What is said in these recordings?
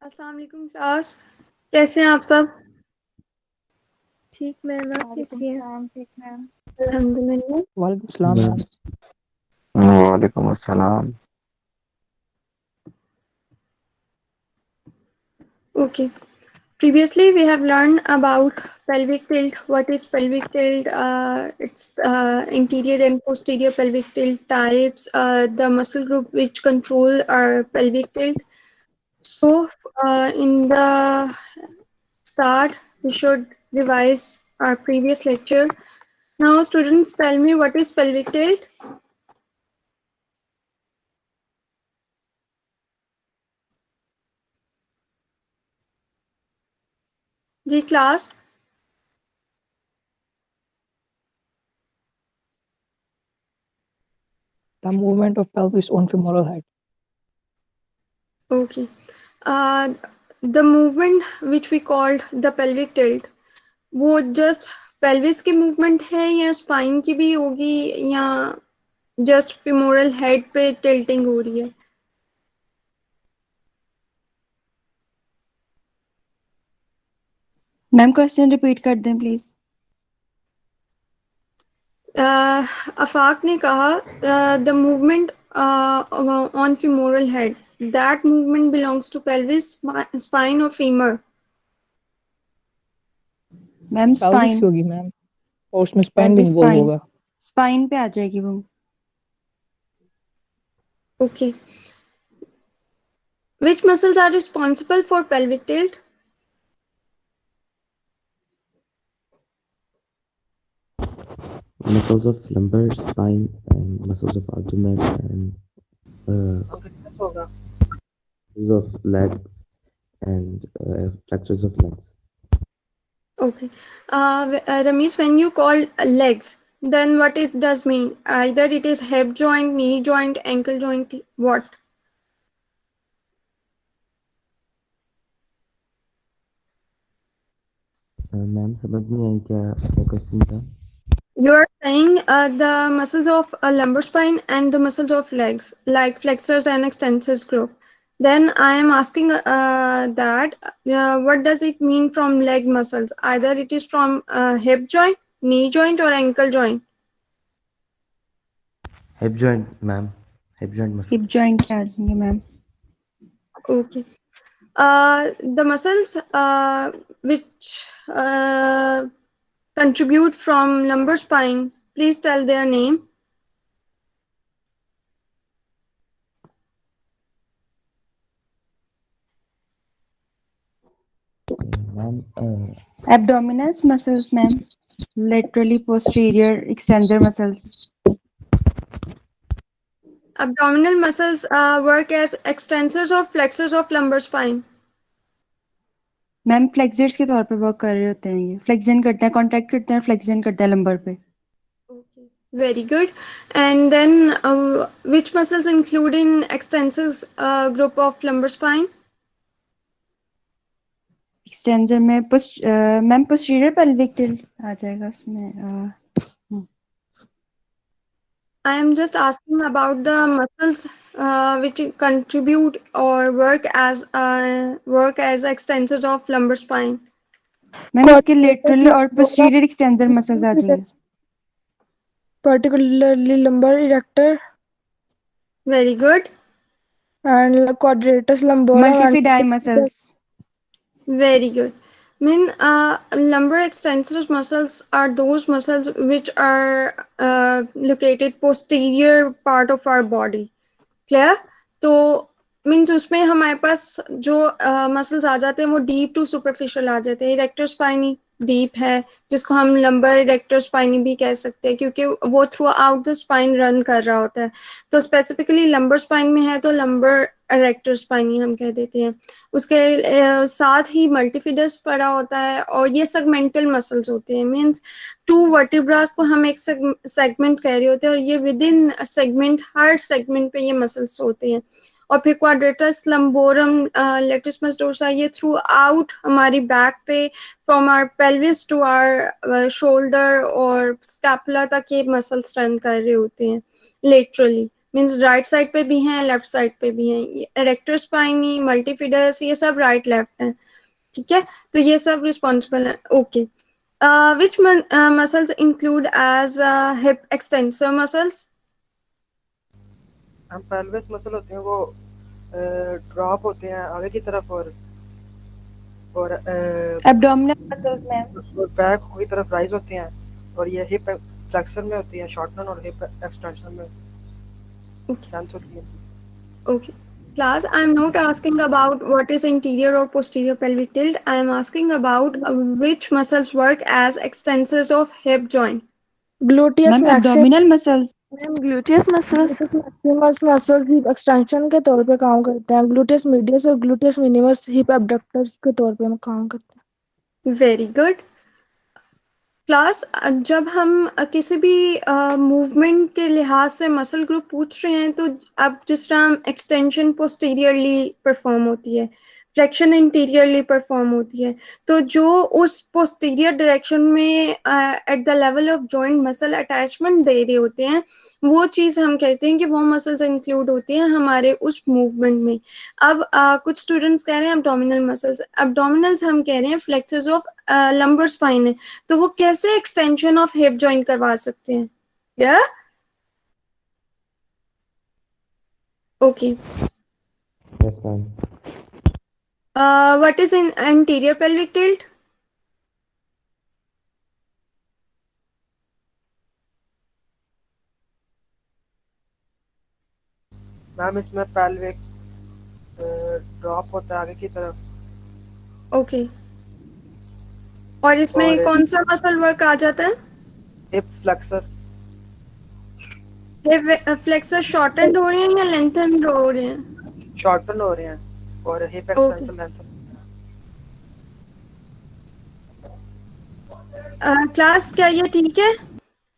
अस्सलाम वालेकुम क्लास, कैसे हैं आप सब? ठीक मैम, आप कैसी हैं? ठीक मैम। अल्हम्दुलिल्लाह। वालेकुम सलाम मैम। वालेकुम अस्सलाम। Okay. Previously, we have learned about pelvic tilt. What is pelvic tilt? Its interior and posterior pelvic tilt types. The muscle group which control our pelvic tilt. So, in the start, we should revise our previous lecture. Now, students, tell me what is pelvic tilt? Ji class. The movement of pelvis on femoral height. Okay. The movement which we called the pelvic tilt, वो just pelvis की movement है या spine की भी होगी या just femoral head पे tilting हो रही है? मैम क्वेश्चन रिपीट कर दें प्लीज। अफाक ने कहा the movement on femoral head, that movement belongs to pelvis, spine or femur? Ma'am pelvis spine की होगी मैम, और उसमें स्पाइन भी pelvis इन्वॉल्व spine होगा। स्पाइन पे आ जाएगी वो। Okay. Which muscles are responsible for pelvic tilt? Muscles of lumbar spine and muscles of abdomen and muscles of legs and flexors of legs. Okay. Ramesh, when you call legs, then what it does mean? Either it is hip joint, knee joint, ankle joint, what? Ma'am समझ नहीं आई क्या question था? You are saying the muscles of lumbar spine and the muscles of legs, like flexors and extensors group. Then I am asking that what does it mean from leg muscles? Either it is from hip joint, knee joint, or ankle joint. Hip joint ma'am, hip joint muscle. Hip joint पे आ जाएंगे ma'am. Okay. The muscles which contribute from lumbar spine, please tell their name. Ma'am abdominis muscles ma'am, laterally posterior extensor muscles। Abdominal muscles work as extensors or flexors of lumbar spine. Ma'am flexors के तौर पे work कर रहे होते हैं, ये flexion करते हैं, कॉन्ट्रैक्ट करते हैं, फ्लेक्शन करते हैं लंबर पे। Okay, very good. And then which muscles include in extensors group of lumbar spine? Extensor में मैम पोस्टीरियर पेल्विक टिल्ट आ जाएगा उसमें। I am just asking about the muscles which contribute or work as extensors of lumbar spine. Ma'am इसके lateral और posterior extensor muscles आ जाएंगे। particularly lumbar erector Very good. and quadratus lumborum multifidi muscles. Very good. Lumbar extensor muscles are those muscles which are located posterior part of our body. Clear? तो means उसमें हमारे पास जो muscles आ जाते हैं वो deep to superficial आ जाते हैं। Erector spiny deep है, जिसको हम लंबर इरेक्टर स्पाइनी भी कह सकते हैं, क्योंकि वो through out the spine run कर रहा होता है। तो स्पेसिफिकली लंबर स्पाइन में है तो लंबर इरेक्टर स्पाइनी हम कह देते हैं। उसके साथ ही मल्टीफिडस पड़ा होता है और ये सेगमेंटल मसल्स होते हैं। मीन्स 2 वर्टिब्रास को हम एक सेगमेंट कह रहे होते हैं और ये with in segment, her segment पे ये मसल्स होते हैं। और फिर क्वाड्रेटस लंबोरम, लेटिसिमस डोर्सा, ये थ्रू आउट हमारी बैक पे from our pelvis to our shoulder और स्कैपुला तक ये मसल्स रन कर रहे होते हैं लेटरली। मीन्स राइट साइड पे भी हैं, लेफ्ट साइड पे भी हैं. एरेक्टर स्पाइनी, मल्टीफिडस, ये सब राइट लेफ्ट हैं. ठीक है, तो ये सब रिस्पॉन्सिबल है. Okay, which muscles include as hip extensor muscles? हम पेल्विस मसल होते हैं वो ड्रॉप होते हैं आगे की तरफ और एब्डोमिनल मसल्स मैम. बैक की तरफ राइज होते हैं और ये हिप फ्लेक्सर में होती है, शॉर्टनर और हिप एक्सटेंशन में लेंथ होती है. Okay. Class, I am not asking about what is anterior or posterior pelvic tilt. I am asking about which muscles work as extensors of hip joint. Gluteus ma'am abdominal muscles. Ma'am gluteus muscles muscles hip extension के तौर पे काम करते हैं. Gluteus medius और gluteus minimus hip एब्डक्टर्स के तौर पे काम करते हैं. Very good. क्लास, जब हम किसी भी मूवमेंट के लिहाज से मसल ग्रुप पूछ रहे हैं, तो अब जिस तरह एक्सटेंशन पोस्टीरियरली परफॉर्म होती है, फ्लेक्शन इंटीरियरली परफॉर्म होती है, तो जो उस पोस्टीरियर डायरेक्शन में at the level of joint muscle attachment दे रहे होते हैं, वो चीज़ हम कहते हैं कि वो मसल्स इंक्लूड होती हैं हमारे उस मूवमेंट में. अब कुछ स्टूडेंट्स कह रहे हैं एब्डोमिनल मसल्स. एब्डोमिनल्स हम कह रहे हैं फ्लेक्सर्स ऑफ लंबर स्पाइन है, तो वो कैसे एक्सटेंशन ऑफ हिप जॉइंट करवा सकते हैं? या okay, Yes, ma'am. What is in anterior pelvic tilt? Ma'am इसमें पेल्विक ड्रॉप होता है आगे की तरफ. ओके, और इसमें और- कौन सा मसल वर्क आ जाता है? Hip flexor. Hip flexor shortened हो रहे हैं या लेंथेंड हो रहे हैं? शॉर्टन हो रहे हैं और हिप एक्सटेंशन लेंथ. क्लास, क्या ये ठीक है?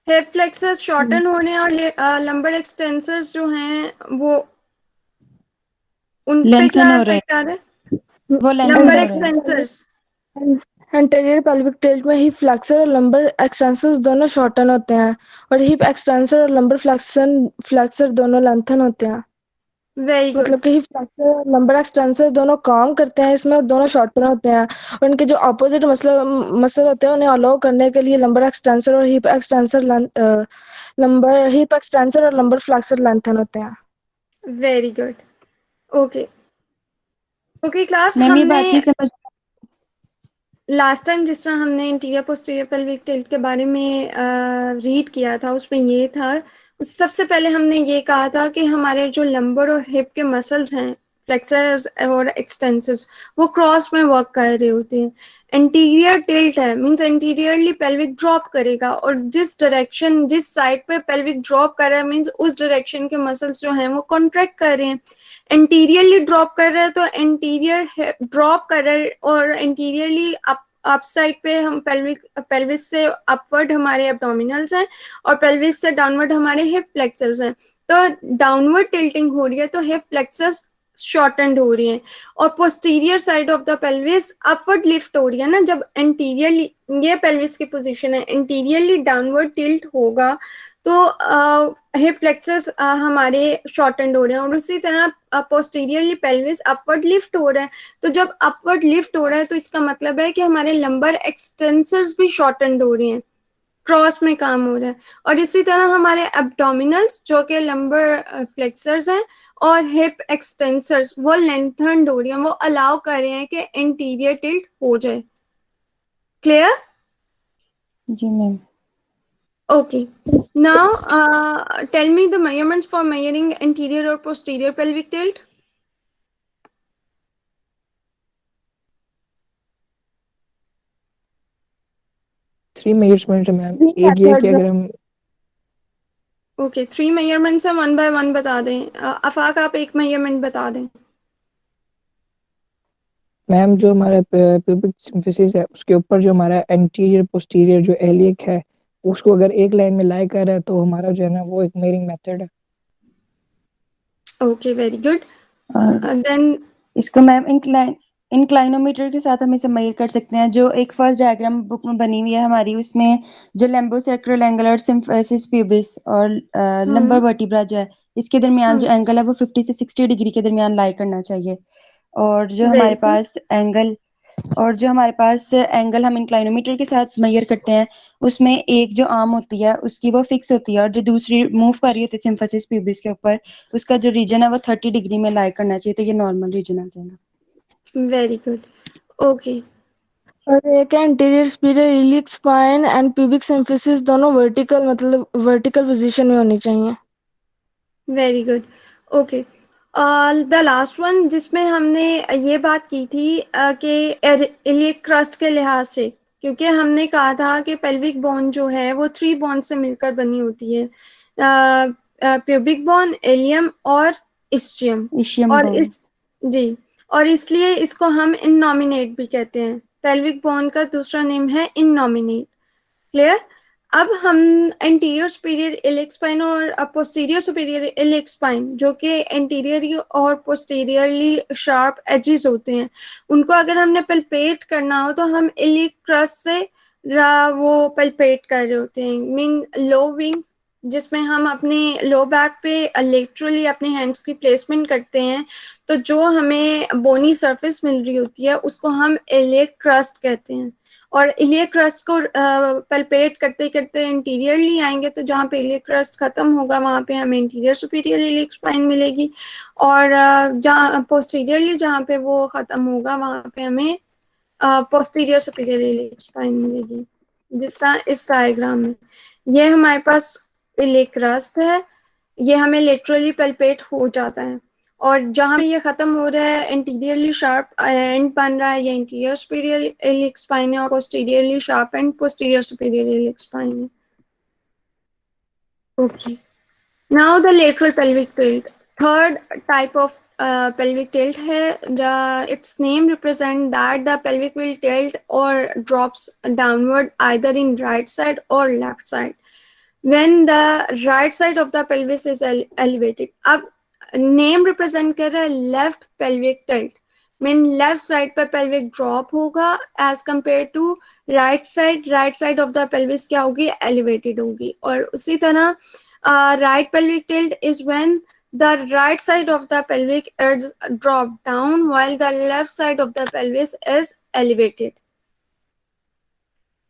हिप फ्लेक्सर्स शॉर्टन हो रहे हैं और लंबर एक्सटेंसर्स जो हैं वो उन पे Lengthen क्या हो रहे हैं. इफेक्ट आ रहा है? वो लेंथन लंबर हो रहे हैं. एक्सटेंसर्स. एंटीरियर पेल्विक टिल्ट में हिप फ्लेक्सर और लंबर एक्सटेंसर्स दोनों शॉर्टन होते हैं और हिप एक्सटेंसर और लंबर फ्लेक्सर दोनों लेंथन होते हैं. Very good. मतलब कि हिप फ्लेक्सर और लंबर एक्सटेंसर दोनों काम करते हैं इसमें और दोनों शॉर्टन होते हैं, और इनके जो अपोजिट मसल होते हैं उन्हें अलाउ करने के लिए लंबर एक्सटेंसर और हिप एक्सटेंसर और लंबर फ्लेक्सर लेंथन होते हैं. Very good. Okay okay class, ma'am ये बात हमने ही समझ. लास्ट टाइम जिस तरह हमने इंटीरियर पोस्टीरियर पेल्विक टिल्ट के बारे में रीड किया था, उसमें ये था, सबसे पहले हमने ये कहा था कि हमारे जो लंबर और हिप के मसल्स हैं, फ्लेक्सर्स और एक्सटेंसर्स, वो क्रॉस में वर्क कर रहे होते हैं. इंटीरियर टिल्ट है मींस इंटीरियरली पेल्विक ड्रॉप करेगा, और जिस साइड पे पेल्विक ड्रॉप कर रहा है मींस उस डायरेक्शन के मसल्स जो हैं वो कॉन्ट्रैक्ट कर रहे हैं. इंटीरियरली ड्रॉप कर रहा है तो इंटीरियर ड्रॉप कर रहा है, और इंटीरियरली अप साइड पे हम पेल्विस से अपवर्ड हमारे एब्डोमिनल्स हैं और पेल्विस से डाउनवर्ड हमारे हिप फ्लेक्सर्स हैं. तो डाउनवर्ड टिल्टिंग हो रही है तो हिप फ्लेक्सर्स शॉर्टेंड हो रही हैं, और posterior side of the pelvis upward lift हो रही है ना. जब इंटीरियरली, ये पेल्विस की पोजीशन है, इंटीरियरली डाउनवर्ड टिल्ट होगा तो हिप फ्लेक्सर्स हमारे शॉर्टेंड हो रहे हैं, और उसी तरह पोस्टीरियरली पेल्विस अपवर्ड लिफ्ट हो रहा है. तो जब अपवर्ड लिफ्ट हो रहा है तो इसका मतलब है कि हमारे लंबर एक्सटेंसर्स भी शॉर्टेंड हो रहे हैं, क्रॉस में काम हो रहा है. और इसी तरह हमारे एब्डोमिनल्स जो कि लंबर फ्लेक्सर्स हैं और हिप एक्सटेंसर्स वो लेंथन्ड हो रही हैं, वो अलाउ कर रहे हैं कि इंटीरियर टिल्ट हो जाए. Clear? Ji ma'am. Okay. Now, tell me the measurements for measuring anterior or posterior pelvic tilt. Three measurement है मैम. Three एक ये कि methods अगर हम Okay, 3 measurements हैं, 1 by 1 बता दें. आफाक, आप एक measurement बता दें. मैम जो हमारा प्यूबिक सिम्फिसिस है उसके ऊपर जो हमारा एंटीरियर पोस्टीरियर जो एलियक है उसको अगर एक लाइन में लाई कर रहा है तो हमारा जो है ना वो एक मेजरिंग मेथड है. Okay, very good. और Then इसको मैम इंक्लाइन इंक्लाइनोमीटर के साथ हम इसे मेजर कर सकते हैं। जो एक फर्स्ट डायग्राम बुक में बनी हुई है हमारी, उसमें जो लंबोसेक्टोरल एंगल और सिम्फिसिस प्यूबिस और लंबर वर्टिब्रा जो है, इसके दरमियान जो एंगल है वो 50 से 60 डिग्री के दरमियान लाई करना चाहिए। और जो हमारे वेरी गुड। पास एंगल हम इंक्लाइनोमीटर के साथ मेजर करते हैं, उसमें एक जो आर्म होती है उसकी वो फिक्स होती है, और जो दूसरी मूव कर रही होती है सिम्फिसिस प्यूबिस के ऊपर, उसका जो रीजन है वो 30 डिग्री में लाई करना चाहिए, तो ये नॉर्मल रीजन आ जाएगा। Very good. ओके। और एक anterior superior iliac spine and pubic symphysis दोनों वर्टिकल मतलब वर्टिकल पोजीशन में होनी चाहिए। Very good. Okay. The last one जिसमें हमने ये बात की थी कि इलियक क्रस्ट के लिहाज से, क्योंकि हमने कहा था कि पेल्विक बोन जो है वो 3 बोन से मिलकर बनी होती है, प्यूबिक बोन, इलियम और इस्चियम। इशियम और बोन। जी, और इसलिए इसको हम इननॉमिनेट भी कहते हैं। पेल्विक बोन का दूसरा नेम है इननॉमिनेट। क्लियर? अब हम एंटीरियर सुपीरियर इलियक स्पाइन और पोस्टीरियर सुपीरियर इलियक स्पाइन, जो कि एंटीरियरली और पोस्टीरियरली शार्प एजेस होते हैं, उनको अगर हमने पल्पेट करना हो तो हम इलियक क्रस्ट से वो पल्पेट कर रहे होते हैं। मीन लो विंग, जिसमें हम अपने लो बैक पे लेटरली अपने हैंड्स की प्लेसमेंट करते हैं, तो जो हमें बोनी सरफेस मिल रही होती है उसको हम इलियक क्रस्ट कहते हैं। और इलियक क्रस्ट को पल्पेट करते करते इंटीरियरली आएंगे, तो जहाँ पे इलियक क्रस्ट खत्म होगा वहाँ पे हमें इंटीरियर सुपीरियर इलियक स्पाइन मिलेगी, और जहाँ पोस्टीरियरली जहाँ पे वो खत्म होगा वहाँ पे हमें पोस्टीरियर सुपीरियर इलियक स्पाइन मिलेगी। जिस तरह इस डायग्राम में ये हमारे पास इलियक क्रस्ट है, ये हमें लिटरली पल्पेट हो जाता है, और जहाँ पे ये खत्म हो रहा है इंटीरियरली शार्प एंड बन रहा है, ये इंटीरियर सुपीरियर इलियक स्पाइन है, और posteriorly sharp and posterior superior iliac spine है। Okay, now the lateral pelvic tilt, third type of pelvic tilt है। its name represent that the pelvic will tilt or drops downward either in right side or left side when the right side of the pelvis is elevated. अब name represent कर रहा है left pelvic tilt, mean left side पे pelvic drop होगा as compare to right side of the pelvis क्या होगी, elevated होगी। और उसी तरह right pelvic tilt is when the right side of the pelvic is dropped down while the left side of the pelvis is elevated.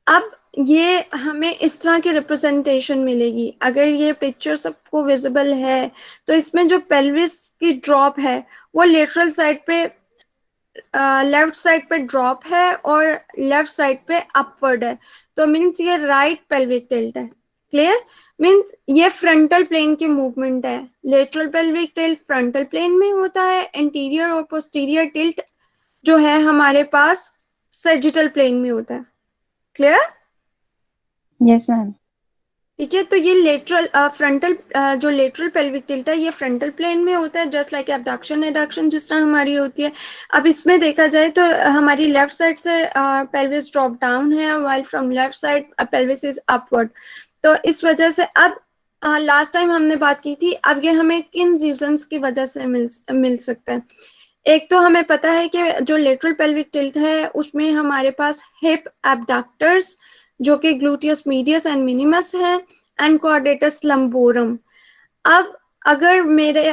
अब ये हमें इस तरह की रिप्रेजेंटेशन मिलेगी। अगर ये पिक्चर सबको विजिबल है तो इसमें जो पेल्विस की ड्रॉप है वो लेटरल साइड पे लेफ्ट साइड पे ड्रॉप है और लेफ्ट साइड पे अपवर्ड है, तो मीन्स ये राइट पेल्विक टिल्ट है। क्लियर? मीन्स ये फ्रंटल प्लेन की मूवमेंट है। Lateral pelvic tilt frontal plane में होता है, एंटीरियर और पोस्टीरियर टिल्ट जो है हमारे पास सैजिटल प्लेन में होता है। क्लियर? Yes ma'am. ठीक है, तो ये लेटरल फ्रंटल जो लेटरल पेल्विक टिल्ट है ये फ्रंटल प्लेन में होता है, जस्ट लाइक एबडक्शन एडक्शन जिस तरह हमारी होती है। अब इसमें देखा जाए तो हमारी लेफ्ट साइड से पेल्विस ड्रॉप डाउन है, while from left side pelvis is upward. तो इस वजह से अब लास्ट टाइम हमने बात की थी, अब ये हमें किन रीजंस की वजह से मिल सकता है। एक तो हमें पता है कि जो लेटरल पेल्विक टिल्ट है उसमें हमारे पास हिप एबडक्टर्स जो कि ग्लूटियस मीडियस एंड मिनिमस है एंड क्वाड्रेटस लंबोरम। अब अगर मेरे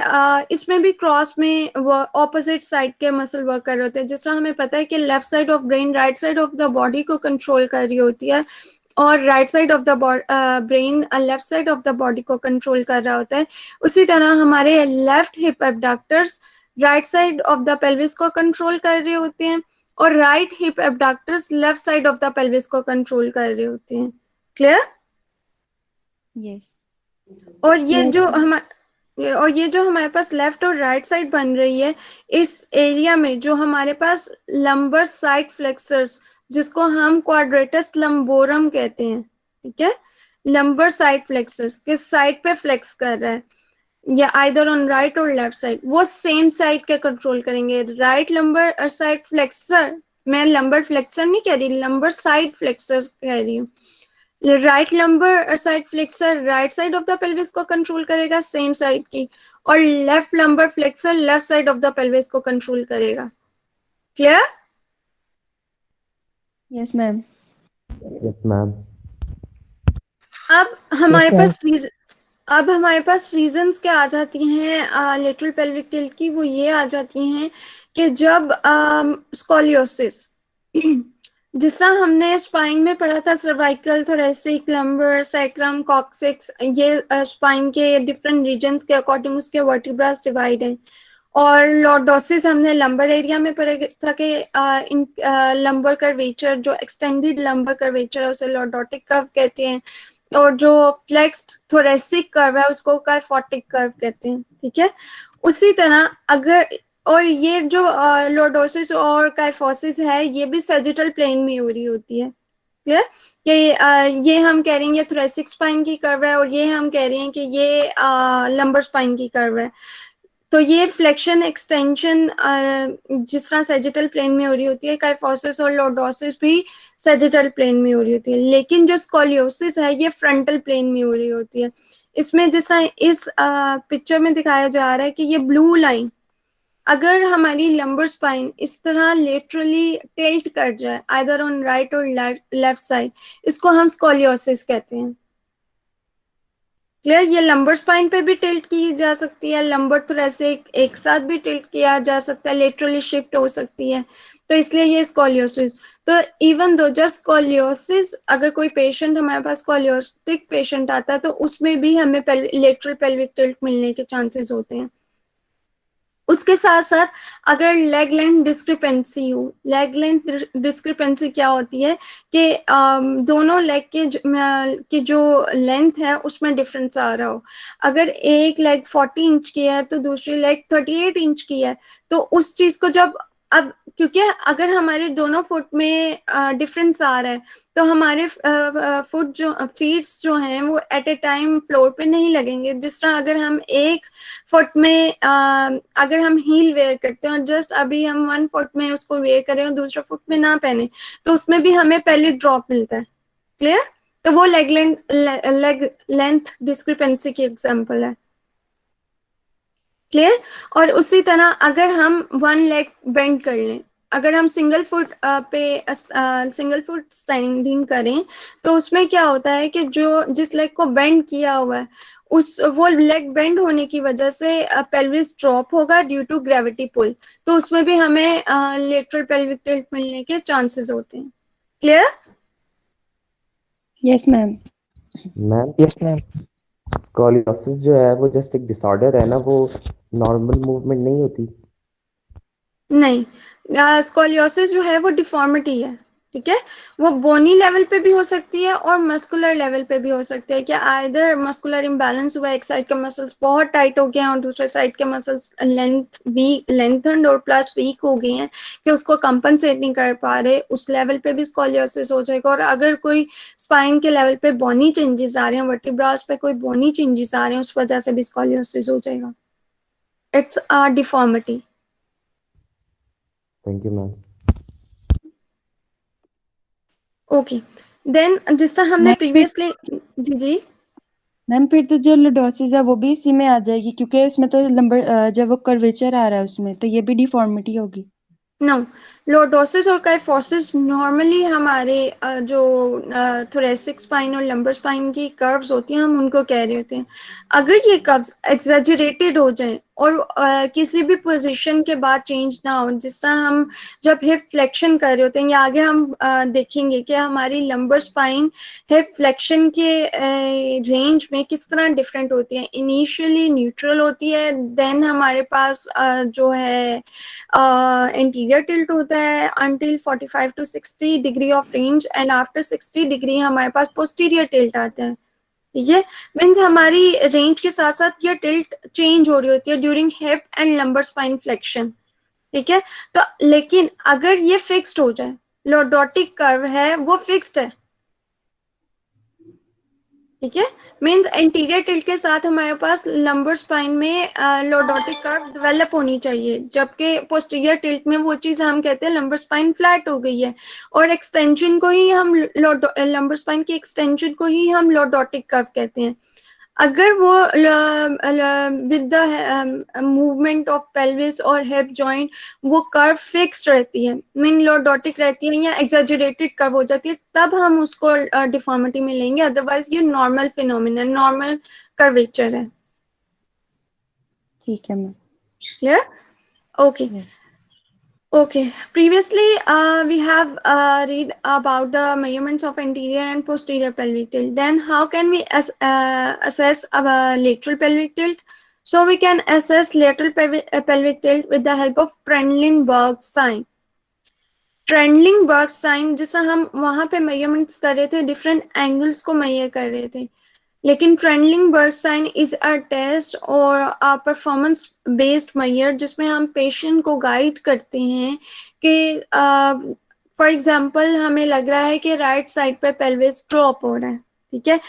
इसमें भी क्रॉस में ऑपोजिट साइड के मसल वर्क कर रहे होते हैं, जिस तरह हमें पता है कि left side of brain right side of the body को कंट्रोल कर रही होती है और right side of the brain left side of the body को कंट्रोल कर रहा होता है, उसी तरह हमारे left hip abductors right side of the pelvis को कंट्रोल कर रहे होते हैं और right hip abductors left side of the pelvis को कंट्रोल कर रहे होते हैं। क्लियर? यस। और ये जो हमारे पास लेफ्ट और राइट साइड बन रही है, इस एरिया में जो हमारे पास लंबर साइड फ्लेक्सर्स जिसको हम क्वाड्रेटस लंबोरम कहते हैं, ठीक है, लंबर साइड फ्लेक्सर्स किस साइड पे फ्लेक्स कर रहा है या आइदर ऑन राइट और लेफ्ट साइड, वो सेम साइड के कंट्रोल करेंगे। राइट लंबर और साइड फ्लेक्सर, मैं लंबर फ्लेक्सर नहीं कह रही, लंबर साइड फ्लेक्सर कह रही हूँ। Right lumbar side flexor right side of the pelvis को कंट्रोल करेगा सेम साइड की, और left lumbar flexor left side of the pelvis को कंट्रोल करेगा। Clear? Yes ma'am. Yes, ma'am. अब हमारे ma'am. पास अब हमारे पास रीजंस क्या आ जाती हैं लेटरल पेल्विक टिल्ट की, वो ये आ जाती हैं कि जब स्कोलियोसिस जिस तरह हमने स्पाइन में पढ़ा था, cervical, thoracic, lumbar, sacrum, coccyx, ये स्पाइन के डिफरेंट रीजन्स के अकॉर्डिंग उसके वर्टिब्रास डिवाइड हैं। और लॉर्डोसिस हमने लंबर एरिया में पढ़ा था कि इन लंबर कर्वेचर, जो एक्सटेंडेड लंबर कर्वेचर है उसे लॉर्डोटिक कर्व कहते हैं, और जो फ्लेक्स्ड थोरेसिक कर्व है उसको काइफोटिक कर्व कहते हैं। ठीक है, उसी तरह अगर, और ये जो लॉर्डोसिस और काइफोसिस है ये भी सैजिटल प्लेन में हो रही होती है। क्लियर? कि ये हम कह रहे हैं ये थोरेसिक स्पाइन की कर्व है, और ये हम कह रहे हैं कि ये लंबर स्पाइन की कर्व है। तो ये फ्लेक्शन एक्सटेंशन जिस तरह सैजिटल प्लेन में हो रही होती है, काइफोसिस और लॉर्डोसिस भी सैजिटल प्लेन में हो रही होती है, लेकिन जो स्कोलियोसिस है ये फ्रंटल प्लेन में हो रही होती है। इसमें जिस तरह इस पिक्चर में दिखाया जा रहा है कि ये ब्लू लाइन अगर हमारी लंबर स्पाइन इस तरह लेटरली टिल्ट कर जाए आइदर ऑन राइट और लेफ्ट साइड, इसको हम स्कोलियोसिस कहते हैं। क्लियर? ये लंबर स्पाइन पे भी टिल्ट की जा सकती है, लंबर थोरेसिक एक साथ भी टिल्ट किया जा सकता है, लेटरली शिफ्ट हो सकती है, तो इसलिए ये स्कोलियोसिस। तो इवन दो जब स्कोलियोसिस, अगर कोई पेशेंट हमारे पास स्कोलियोटिक पेशेंट आता है तो उसमें भी हमें लेटरल पेल्विक टिल्ट मिलने के चांसेस होते हैं। उसके साथ साथ अगर लेग लेंथ डिस्क्रिपेंसी हो, लेग लेंथ डिस्क्रिपेंसी क्या होती है कि दोनों लेग की जो लेंथ है उसमें डिफरेंस आ रहा हो। अगर एक लेग 40 इंच की है तो दूसरी लेग 38 इंच की है, तो उस चीज को जब, अब क्योंकि अगर हमारे दोनों फुट में डिफरेंस आ रहा है तो हमारे फुट जो फीट्स जो हैं वो एट ए टाइम फ्लोर पे नहीं लगेंगे। जिस तरह अगर हम एक फुट में अगर हम हील वेयर करते हैं और जस्ट अभी हम 1 फुट में उसको वेयर करें और दूसरा फुट में ना पहने, तो उसमें भी हमें पहले ड्रॉप मिलता है। क्लियर? तो वो लेग लेंथ डिस्क्रिपेंसी की एग्जांपल है। क्लियर? और उसी तरह अगर हम 1 लेग बेंड कर लें, अगर हम सिंगल फुट स्टैंडिंग करें, तो उसमें क्या होता है कि जो जिस लेग को बेंड किया हुआ है वो लेग बेंड होने की वजह से पेल्विस ड्रॉप होगा ड्यू टू ग्रेविटी पुल, तो उसमें भी हमें लेटरल पेल्विक टिल्ट मिलने के चांसेस होते हैं। Clear? Yes ma'am. Ma'am, Yes, ma'am. Scoliosis जो है वो जस्ट एक डिसऑर्डर है ना, वो नॉर्मल मूवमेंट नहीं होती। नहीं, स्कोलियोसिस जो है वो डिफॉर्मिटी है। ठीक है, वो बोनी लेवल पे भी हो सकती है और मस्कुलर लेवल पे भी हो सकती है कि आइदर मस्कुलर इम्बैलेंस हुआ, एक साइड के मसल्स बहुत टाइट हो गए हैं और दूसरे साइड के मसल्स लेंथनड और प्लस वीक हो गए हैं कि उसको कंपनसेट नहीं कर पा रहे, उस लेवल पे भी स्कोलियोसिस हो जाएगा। और अगर कोई स्पाइन के लेवल पे बोनी चेंजेस आ रहे हैं, वर्टिब्रास पे कोई बोनी चेंजेस आ रहे हैं, उस वजह से भी स्कोलियोसिस हो जाएगा। It's a deformity. Thank you ma'am. Okay, then जिस तरह हमने मैम प्रीवियसली, जी जी, मैम फिर तो जो लॉर्डोसिस है वो भी इसी में आ जाएगी, क्योंकि उसमें तो लंबर जब वो कर्वेचर आ रहा है उसमें, तो ये भी डिफॉर्मिटी होगी। नो, लॉर्डोसिस और काइफोसिस नॉर्मली हमारे जो थोरेसिक स्पाइन और लंबर स्पाइन की कर्व्स होती हैं हम उनको कह रहे होते हैं। अगर ये कर्व्स एक्सेजरेटेड हो जाएं और किसी भी पोजीशन के बाद चेंज ना हो, जिस तरह हम जब हिप फ्लेक्शन कर रहे होते हैं, या आगे हम देखेंगे कि हमारी लंबर स्पाइन हिप फ्लेक्शन के रेंज में किस तरह डिफरेंट होती है। इनिशियली न्यूट्रल होती है, देन हमारे पास जो है इंटीरियर टिल्ट होता है until 45 to 60 degree of range, and after 60 degree हमारे पास पोस्टीरियर टिल्ट आता है। ठीक है, मीन्स हमारी रेंज के साथ साथ ये टिल्ट चेंज हो रही होती है during hip and lumbar spine flexion. ठीक है, तो लेकिन अगर ये फिक्स्ड हो जाए, लॉर्डोटिक कर्व है वो फिक्स्ड है। ठीक है, मींस एंटीरियर टिल्ट के साथ हमारे पास लंबर स्पाइन में लॉर्डोटिक कर्व डेवलप होनी चाहिए, जबकि पोस्टीरियर टिल्ट में वो चीज हम कहते हैं लंबर स्पाइन फ्लैट हो गई है, और एक्सटेंशन को ही हम लंबर स्पाइन की एक्सटेंशन को ही हम लॉर्डोटिक कर्व कहते हैं। अगर वो with the movement of pelvis और हिप जॉइंट वो कर्व फिक्स रहती है, मीन लॉर्डोटिक रहती है या एग्जैजरेटेड कर्व हो जाती है, तब हम उसको डिफॉर्मिटी में लेंगे, अदरवाइज ये नॉर्मल फिनोमिनन, नॉर्मल कर्वेचर है। ठीक है ma'am. Clear? Okay. Yes. Okay, previously we have read about the measurements of anterior and posterior pelvic tilt. Then how can we assess our lateral pelvic tilt? So we can assess lateral pelvic tilt with the help of Trendelenburg sign. Trendelenburg sign जिससे हम वहाँ पे measurements कर रहे थे, different angles को measure कर रहे थे, लेकिन Trendelenburg sign is a test और a performance based measure जिसमें हम पेशेंट को गाइड करते हैं कि फॉर एग्जांपल हमें लग रहा है कि राइट साइड पे पेल्विस ड्रॉप हो रहा है, ठीक है,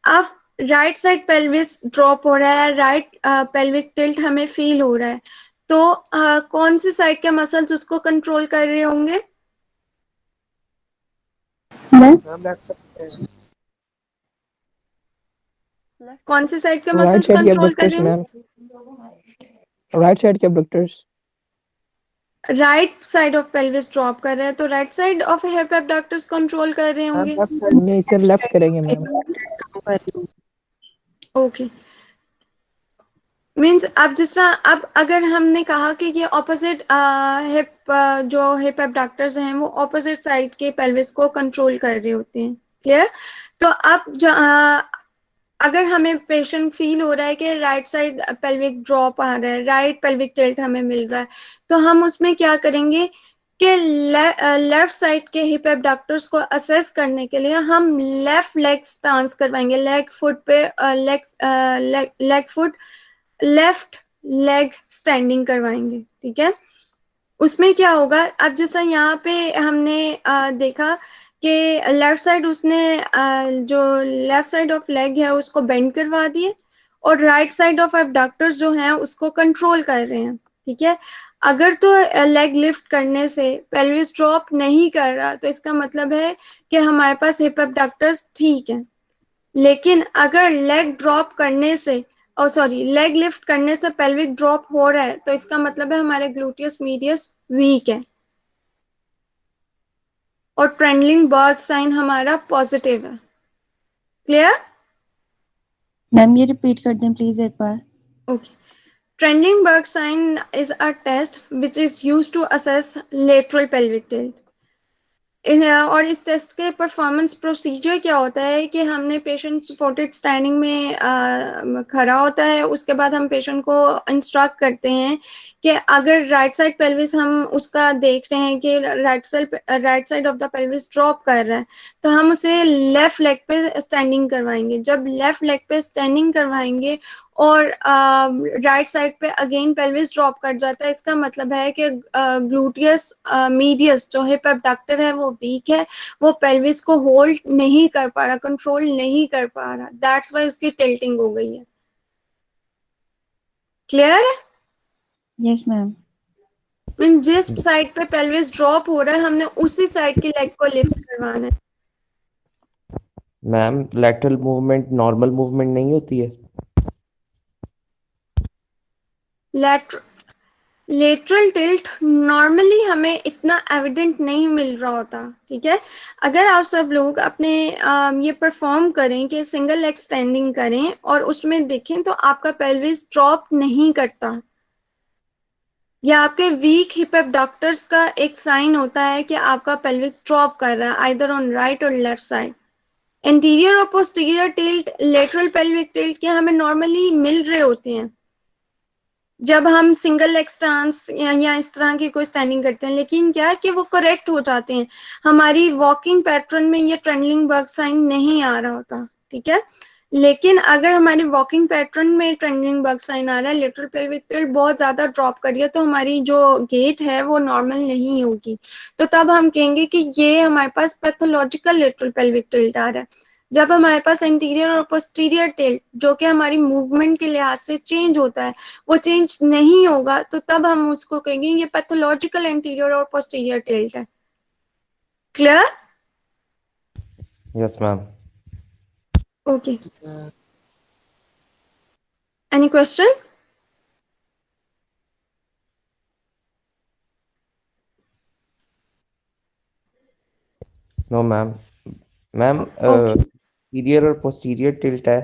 अब राइट साइड पेल्विस ड्रॉप हो रहा है, राइट पेल्विक टिल्ट हमें फील हो रहा है, तो कौन सी साइड के मसल्स उसको कंट्रोल कर रहे होंगे? मैम लेफ्ट साइड कौन सी साइड के राइट मसल्स साइड के कंट्रोल कर एब्डक्टर्स रहे होंगे? मैम, राइट साइड के abductors. Right side of pelvis drop कर रहे हैं तो right side of hip abductors control कर रहे होंगे। लेफ्ट साइड नहीं, फिर लेफ्ट करेंगे मैम। ओके, मीन्स अब जिस तरह अब अगर हमने कहा कि ये ऑपोजिट हिप जो हिप एब्डक्टर्स हैं वो ऑपोजिट साइड के पेल्विस को कंट्रोल कर रहे होते हैं, क्लियर? तो अब अगर हमें पेशेंट फील हो रहा है कि राइट साइड पेल्विक ड्रॉप आ रहा है, राइट पेल्विक टिल्ट हमें मिल रहा है, तो हम उसमें क्या करेंगे कि लेफ्ट साइड के हिप एब्डक्टर्स को असेस करने के लिए हम लेफ्ट लेग स्टांस करवाएंगे, लेग फुट पे leg foot left leg standing करवाएंगे, ठीक है? उसमें क्या होगा, अब जैसा यहाँ पे हमने देखा कि लेफ्ट साइड उसने जो लेफ्ट साइड ऑफ लेग है उसको बेंड करवा दिए और राइट साइड ऑफ एब्डक्टर्स जो हैं उसको कंट्रोल कर रहे हैं, ठीक है? अगर तो लेग लिफ्ट करने से पेल्विस ड्रॉप नहीं कर रहा तो इसका मतलब है कि हमारे पास हिप एब्डक्टर्स ठीक है, लेकिन अगर लेग ड्रॉप करने से लेग लिफ्ट करने से पेल्विक ड्रॉप हो रहा है तो इसका मतलब है हमारे ग्लूटियस मीडियस वीक है और ट्रेंडलिंगबर्ग साइन हमारा पॉजिटिव है। क्लियर? मैम ये रिपीट कर दें प्लीज एक बार। Okay. Trendelenburg sign is a test which is used to assess lateral pelvic tilt. और इस टेस्ट के परफॉर्मेंस प्रोसीजर क्या होता है कि हमने पेशेंट सपोर्टेड स्टैंडिंग में खड़ा होता है, उसके बाद हम पेशेंट को इंस्ट्रक्ट करते हैं कि अगर राइट साइड पेल्विस हम उसका देख रहे हैं कि right side of the pelvis drop कर रहा है तो हम उसे लेफ्ट लेग पे स्टैंडिंग करवाएंगे। जब लेफ्ट लेग पे स्टैंडिंग करवाएंगे और राइट साइड पे अगेन पेल्विस ड्रॉप कर जाता है, इसका मतलब है कि ग्लूटियस मीडियस जो हिप एब्डक्टर है वो वीक है, वो पेल्विस को होल्ड नहीं कर पा रहा, कंट्रोल नहीं कर पा रहा, दैट्स व्हाई उसकी टिल्टिंग हो गई है। क्लियर है? Yes ma'am. जिस साइड पे पेल्विस ड्रॉप हो रहा है हमने उसी साइड की लेग को लिफ्ट करवाना है। Ma'am lateral movement normal movement नहीं होती है? लेटरल टिल्ट नॉर्मली हमें इतना एविडेंट नहीं मिल रहा होता, ठीक है? अगर आप सब लोग अपने ये परफॉर्म करें कि सिंगल लेग स्टैंडिंग करें और उसमें देखें तो आपका पेल्विस ड्रॉप नहीं करता, या आपके वीक हिप एब्डक्टर्स का एक साइन होता है कि आपका पेल्विक ड्रॉप कर रहा है आइदर ऑन राइट और लेफ्ट साइड। इंटीरियर और posterior tilt, lateral pelvic tilt के हमें नॉर्मली मिल रहे होते हैं जब हम सिंगल लेग स्टांस या इस तरह की कोई स्टैंडिंग करते हैं, लेकिन क्या है कि वो करेक्ट हो जाते हैं, हमारी वॉकिंग पैटर्न में ये ट्रेंडलिंगबर्ग साइन नहीं आ रहा होता, ठीक है? लेकिन अगर हमारी वॉकिंग पैटर्न में ट्रेंडलिंगबर्ग साइन आ रहा है, लेटरल पेल्विक टिल्ट बहुत ज्यादा ड्रॉप कर रही है, तो हमारी जो गेट है वो नॉर्मल नहीं होगी, तो तब हम कहेंगे कि ये हमारे पास पैथोलॉजिकल लेटरल पेल्विक टिल्ट आ रहा है। जब हमारे पास इंटीरियर और पोस्टीरियर टिल्ट जो कि हमारी मूवमेंट के लिहाज से चेंज होता है वो चेंज नहीं होगा, तो तब हम उसको कहेंगे ये पैथोलॉजिकल इंटीरियर और पोस्टीरियर टिल्ट है। Clear? Yes ma'am. Okay. Any question? No ma'am. Ma'am Okay. टीरियर और पोस्टीरियर टिल्ट है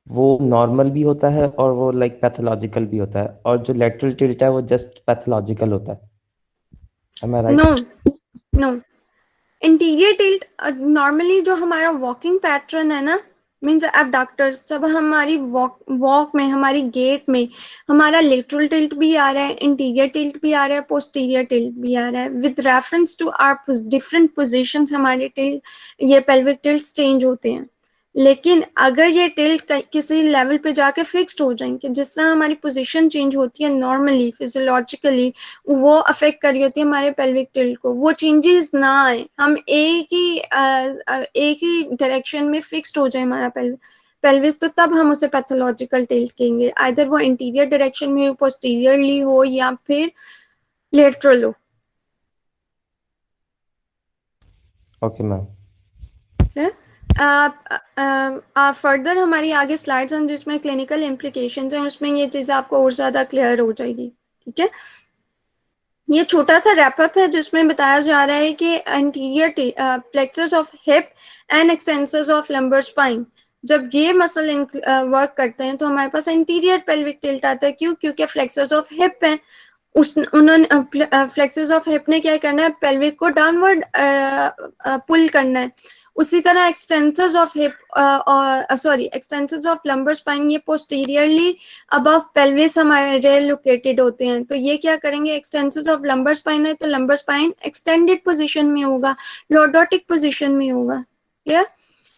वो नॉर्मल भी होता है और वो लाइक पैथोलॉजिकल भी होता है, और जो लेटरल टिल्ट है वो जस्ट पैथोलॉजिकल होता है। Am I right? No, no. Interior tilt normally जो हमारा वॉकिंग पैटर्न है ना, मीन्स एबडक्टर्स, जब हमारी वॉक में, हमारी गेट में हमारा लेटरल टिल्ट भी आ रहा है, इंटीरियर टिल्ट भी आ रहा है, पोस्टीरियर टिल्ट भी आ रहा है, with reference to our different positions हमारे टिल्ट, ये पेल्विक टिल्ट चेंज होते हैं। लेकिन अगर ये टिल्ट किसी लेवल पे जाके फिक्स्ड हो जाएंगे, जिस तरह हमारी पोजीशन चेंज होती है नॉर्मली फिजियोलॉजिकली, वो अफेक्ट कर रही होती है हमारे पेल्विक टिल्ट को, वो चेंजेस ना आए, हम एक ही डायरेक्शन में फिक्स्ड हो जाए हमारा पेल्विस, तो तब हम उसे पैथोलॉजिकल टिल्ट कहेंगे, आइदर वो इंटीरियर डायरेक्शन में हो, पोस्टीरियरली हो, या फिर लेटरल हो। Okay ma'am. फर्दर हमारी आगे स्लाइड्स हैं जिसमें क्लिनिकल इम्प्लीकेशंस हैं, उसमें ये चीज़ें आपको और ज़्यादा क्लियर हो जाएगी। ठीक है, ये छोटा सा रैपअप है जिसमें बताया जा रहा है कि anterior plexus of hip and extensors of lumbar spine, जब ये मसल वर्क करते हैं तो हमारे पास एंटीरियर पेल्विक टिल्ट आता है। क्यों? क्योंकि फ्लेक्सस ऑफ हिप है, उन्होंने फ्लेक्सस ऑफ हिप ने क्या करना है, पेल्विक को डाउनवर्ड पुल करना है। उसी तरह extensors of hip extensors of lumbar spine, ये पोस्टीरियरली अबव पेल्विस हमारे लोकेटेड होते हैं। तो ये क्या करेंगे, एक्सटेंसर्स ऑफ लंबर स्पाइन है तो लंबर स्पाइन एक्सटेंडेड पोजीशन में होगा, लॉर्डोटिक पोजीशन में होगा। क्लियर?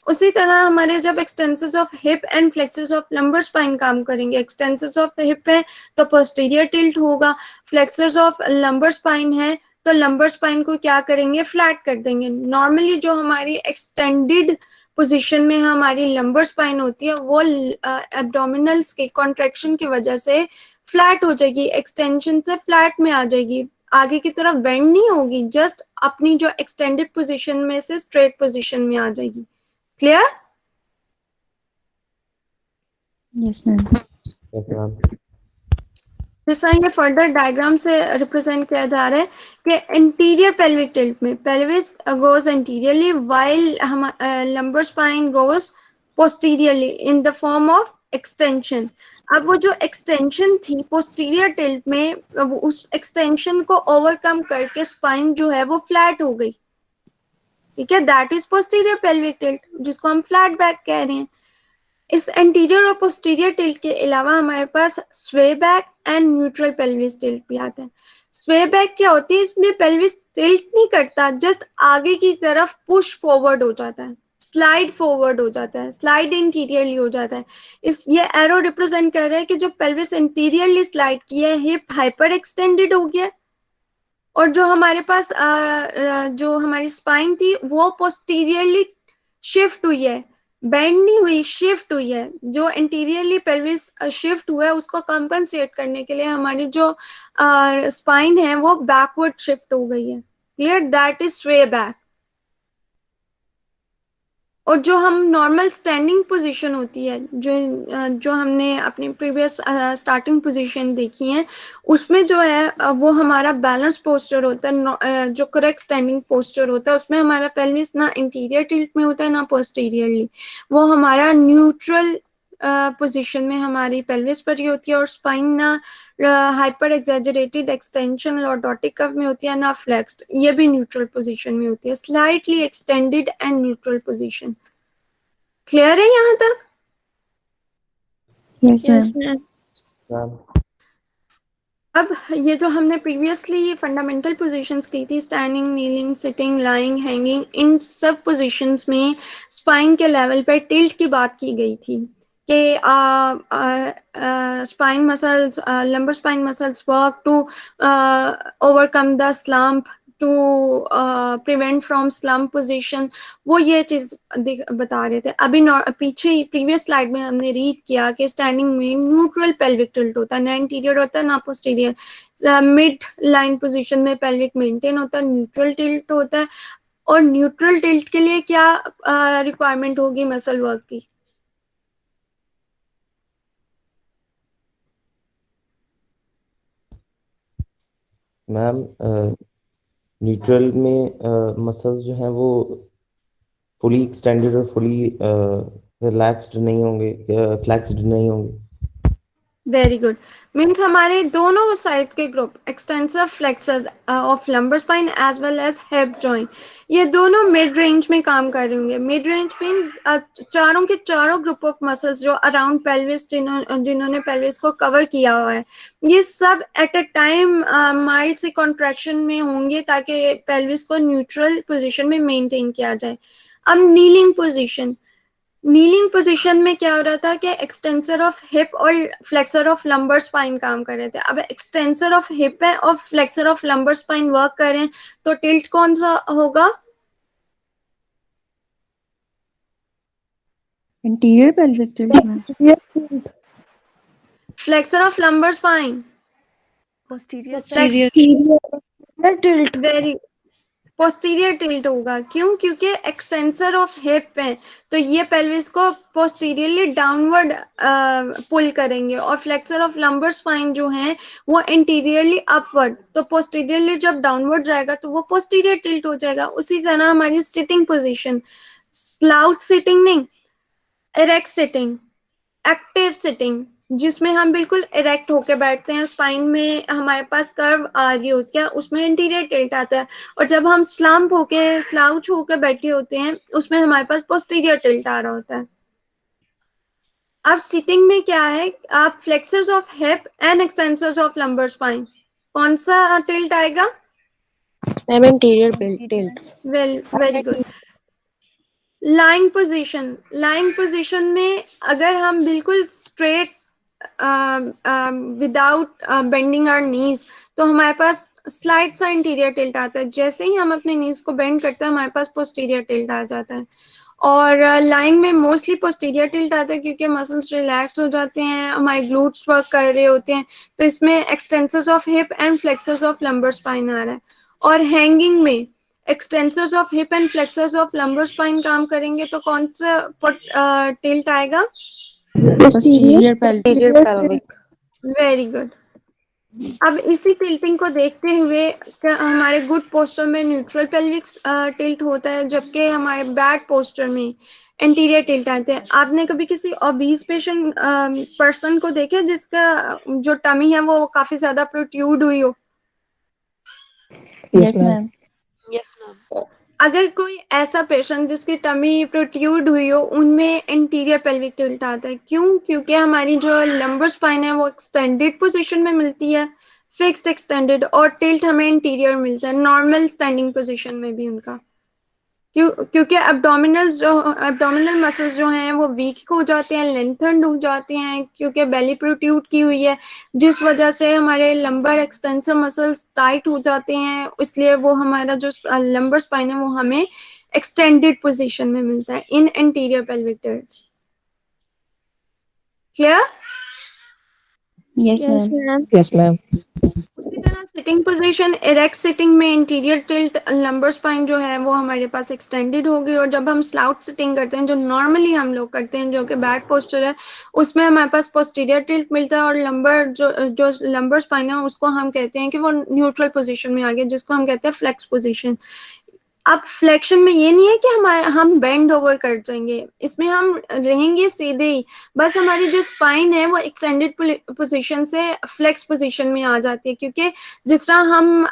उसी तरह हमारे जब extensors of hip and plexus of lumbar spine काम करेंगे, एक्सटेंसर्स ऑफ हिप है तो पोस्टीरियर टिल्ट होगा, फ्लेक्सर्स ऑफ लंबर स्पाइन है तो लंबर स्पाइन को क्या करेंगे, फ्लैट कर देंगे। नॉर्मली जो हमारी एक्सटेंडेड पोजीशन में हमारी लंबर स्पाइन होती है वो एब्डोमिनल्स के कॉन्ट्रैक्शन की वजह से फ्लैट हो जाएगी, एक्सटेंशन से फ्लैट में आ जाएगी, आगे की तरफ बेंड नहीं होगी, जस्ट अपनी जो एक्सटेंडेड पोजीशन में से स्ट्रेट पोजीशन में आ जाएगी। Clear? Yes ma'am. Okay ma'am. जैसा ये फर्दर डायग्राम से रिप्रेजेंट किया जा रहा है कि इंटीरियर पेल्विक टिल्ट में pelvis goes anteriorly while lumbar spine goes posteriorly in the form of extension. अब वो जो एक्सटेंशन थी पोस्टीरियर टिल्ट में, उस एक्सटेंशन को ओवरकम करके स्पाइन जो है वो फ्लैट हो गई। ठीक है, that is posterior pelvic tilt, जिसको हम फ्लैट बैक कह रहे हैं। इस एंटीरियर और पोस्टीरियर टिल्ट के अलावा हमारे पास स्वे back and neutral pelvis tilt भी आता है। स्वे बैक क्या होती है, इसमें पेल्विस टिल्ट नहीं करता, जस्ट आगे की तरफ पुश फॉरवर्ड हो जाता है, स्लाइड फॉरवर्ड हो जाता है, स्लाइड इंटीरियरली हो जाता है। इस ये एरो रिप्रेजेंट कर रहा है कि जो पेल्विस इंटीरियरली स्लाइड किया है, हिप हाइपर एक्सटेंडेड हो गया, और जो हमारे पास जो हमारी स्पाइन थी वो पोस्टीरियरली शिफ्ट हुई है, बेंड नहीं हुई, शिफ्ट हुई है। जो इंटीरियरली पेल्विस शिफ्ट हुआ है उसको कंपनसेट करने के लिए हमारी जो स्पाइन है वो बैकवर्ड शिफ्ट हो गई है। क्लियर? दैट इज स्वे बैक। और जो हम नॉर्मल स्टैंडिंग पोजीशन होती है, जो हमने अपनी प्रीवियस स्टार्टिंग पोजीशन देखी है, उसमें जो है वो हमारा बैलेंस पोस्चर होता है, जो करेक्ट स्टैंडिंग पोस्चर होता है, उसमें हमारा पेल्विस ना इंटीरियर टिल्ट में होता है ना पोस्टीरियरली, वो हमारा न्यूट्रल पोजीशन में हमारी पेल्विस पड़ी होती है, और स्पाइन ना hyper exaggerated extension lordotic curve में होती है ना फ्लेक्स्ड, ये भी न्यूट्रल पोजीशन में होती है, slightly extended and neutral position. Clear है यहाँ तक? Yes ma'am. मैम अब ये जो हमने प्रीवियसली फंडामेंटल पोजीशंस की थी, standing, kneeling, sitting, lying, hanging, इन सब पोजीशंस में स्पाइन के लेवल पर टिल्ट की बात की गई थी कि spine muscles, lumbar spine muscles work to overcome the slump, to prevent from slump position। वो ये चीज बता रहे थे। अभी पीछे प्रीवियस स्लाइड में हमने रीड किया कि स्टैंडिंग में न्यूट्रल पेल्विक टिल्ट होता है, ना इंटीरियर होता है ना पोस्टीरियर, मिड लाइन पोजीशन में पेल्विक मेंटेन होता है, न्यूट्रल टिल्ट होता है। और न्यूट्रल टिल्ट के लिए क्या रिक्वायरमेंट होगी मसल वर्क की? मैम न्यूट्रल में मसल्स जो हैं वो फुली एक्सटेंडेड और फुली रिलैक्स्ड नहीं होंगे, फ्लेक्स्ड नहीं होंगे। Very good. मीन्स हमारे दोनों साइड के group extensor flexors of lumbar spine as well as hip joint, ये दोनों मिड रेंज में काम कर रहे होंगे। मिड रेंज में चारों के चारों ग्रुप ऑफ मसल्स जो अराउंड पेल्विस जिन्होंने पेल्विस को कवर किया हुआ है, ये सब एट अ टाइम माइल्ड से कॉन्ट्रैक्शन में होंगे ताकि पेल्विस को न्यूट्रल पोजिशन में मेंटेन किया जाए। अब नीलिंग पोजीशन में क्या हो रहा था कि एक्सटेंसर ऑफ हिप और फ्लेक्सर ऑफ लंबर स्पाइन काम कर रहे थे। अब एक्सटेंसर ऑफ हिप है और flexor of lumbar spine work कर रहे हैं, तो टिल्ट कौन सा होगा? Interior pelvic tilt. Flexor of lumbar spine posterior tilt. Very posterior tilt होगा। क्यों? क्योंकि एक्सटेंसर ऑफ हिप है तो ये पेल्विस को पोस्टीरियरली डाउनवर्ड पुल करेंगे, और फ्लेक्सर ऑफ लंबर स्पाइन जो है वो इंटीरियरली अपवर्ड, तो पोस्टीरियरली जब डाउनवर्ड जाएगा तो वो पोस्टीरियर टिल्ट हो जाएगा। उसी तरह हमारी सिटिंग पोजीशन, स्लाउट सिटिंग नहीं, इरेक्ट सिटिंग, एक्टिव सिटिंग, जिसमें हम बिल्कुल इरेक्ट होके बैठते हैं, स्पाइन में हमारे पास कर्व आ रही होती है, उसमें इंटीरियर टिल्ट आता है। और जब हम स्लम्प होके स्लाउच होके बैठे होते हैं उसमें हमारे पास पोस्टीरियर टिल्ट आ रहा होता है। अब सिटिंग में क्या है, आप flexors of hip and extensors of lumbar spine, कौन सा टिल्ट आएगा? Ma'am interior tilt. Very good. Lying position में अगर हम बिल्कुल स्ट्रेट विदाउट बेंडिंग आवर नीज, तो हमारे पास स्लाइड सा इंटीरियर टिल्ट आता है। जैसे ही हम अपने नीज को बेंड करते हैं हमारे पास पोस्टीरियर टिल्ट आ जाता है। और लाइंग में मोस्टली पोस्टीरियर टिल्ट आता है क्योंकि मसल्स रिलैक्स हो जाते हैं, हमारे ग्लूट्स वर्क कर रहे होते हैं, तो इसमें extensors of hip and flexors of lumbar spine आ रहा है। और हैंगिंग में extensors of hip and flexors of lumbar spine काम करेंगे, तो कौन सा टिल्ट आएगा? Posterior pelvic. Very good. अब इसी टिल्टिंग को देखते हुए हमारे गुड पोस्चर में न्यूट्रल पेल्विक टिल्ट होता है, जबकि हमारे बैड पोस्चर में इंटीरियर टिल्ट आते हैं। आपने कभी किसी ओबीज पेशेंट पर्सन को देखा जिसका जो टमी है वो काफी ज्यादा प्रोट्रूड हुई हो? Yes ma'am. अगर कोई ऐसा पेशेंट जिसकी टमी प्रोट्रूड हुई हो, उनमें इंटीरियर पेल्विक टिल्ट आता है। क्यों? क्योंकि हमारी जो लंबर स्पाइन है वो एक्सटेंडेड पोजीशन में मिलती है, फिक्स्ड एक्सटेंडेड, और टिल्ट हमें इंटीरियर मिलता है नॉर्मल स्टैंडिंग पोजीशन में भी उनका। क्योंकि एब्डोमिनल मसल्स जो हैं वो वीक हो जाते हैं, लेंथन्ड हो जाते हैं, क्योंकि बेली प्रोट्रूड की हुई है, जिस वजह से हमारे लंबर एक्सटेंसर मसल्स टाइट हो जाते हैं, इसलिए वो हमारा जो लंबर स्पाइन है वो हमें एक्सटेंडेड पोजीशन में मिलता है in anterior pelvic tilt. Clear? Yes ma'am. Yes ma'am. उसी तरह सिटिंग पोजीशन, इरेक्ट सिटिंग में इंटीरियर टिल्ट लंबर स्पाइन जो है वो हमारे पास एक्सटेंडेड होगी, और जब हम स्लाउट सिटिंग करते हैं जो नॉर्मली हम लोग करते हैं जो कि बैड पोस्चर है, उसमें हमारे पास पोस्टीरियर टिल्ट मिलता है, और लंबर जो लंबर स्पाइन है उसको हम कहते हैं कि वो न्यूट्रल पोजीशन में आ गया, जिसको हम कहते हैं फ्लेक्स पोजीशन। अब फ्लेक्शन में ये नहीं है कि हम बेंड ओवर कर जाएंगे, इसमें हम रहेंगे सीधे ही, बस हमारी जो स्पाइन है वो एक्सटेंडेड पोजीशन से फ्लेक्स पोजीशन में आ जाती है। क्योंकि जिस तरह हम